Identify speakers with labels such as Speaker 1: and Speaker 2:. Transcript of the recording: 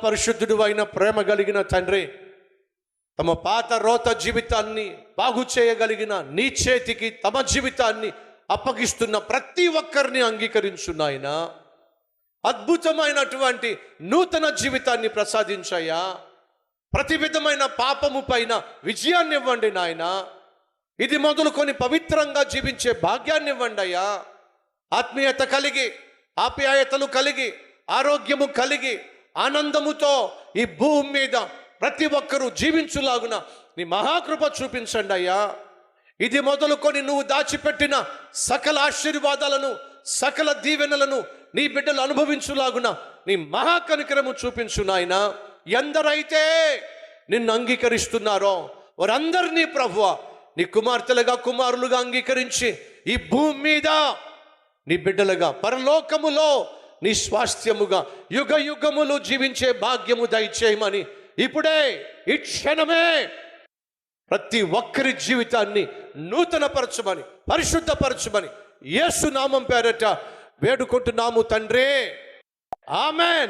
Speaker 1: మహాపరిశుద్ధుడు అయిన ప్రేమ కలిగిన తండ్రి, తమ పాత రోత జీవితాన్ని బాగు చేయగలిగిన నీ చేతికి తమ జీవితాన్ని అప్పగిస్తున్న ప్రతి ఒక్కరిని అంగీకరించు నాయనా. అద్భుతమైనటువంటి నూతన జీవితాన్ని ప్రసాదించయ్యా. ప్రతి విధమైన పాపము పైన విజయాన్ని ఇవ్వండి నాయన. ఇది మొదలుకొని పవిత్రంగా జీవించే భాగ్యాన్ని ఇవ్వండి అయ్యా. ఆత్మీయత కలిగి, ఆప్యాయతలు కలిగి, ఆరోగ్యము కలిగి, ఆనందముతో ఈ భూమి మీద ప్రతి ఒక్కరూ జీవించులాగున నీ మహాకృప చూపించండి అయ్యా. ఇది మొదలుకొని నువ్వు దాచిపెట్టిన సకల ఆశీర్వాదాలను, సకల దీవెనలను నీ బిడ్డలు అనుభవించులాగున నీ మహాకనికరము చూపించు నాయన. ఎందరైతే నిన్ను అంగీకరిస్తున్నారో వారందరినీ ప్రభువా నీ కుమార్తెలుగా, కుమారులుగా అంగీకరించి ఈ భూమి మీద నీ బిడ్డలుగా, పరలోకములో నీ స్వాస్థ్యముగా యుగ యుగములు జీవించే భాగ్యము దయచేయమని ఇప్పుడే ఈ క్షణమే ప్రతి ఒక్కరి జీవితాన్ని నూతనపరచమని, పరిశుద్ధపరచమని యేసు నామం పేరట వేడుకుంటున్నాము తండ్రి. ఆమెన్.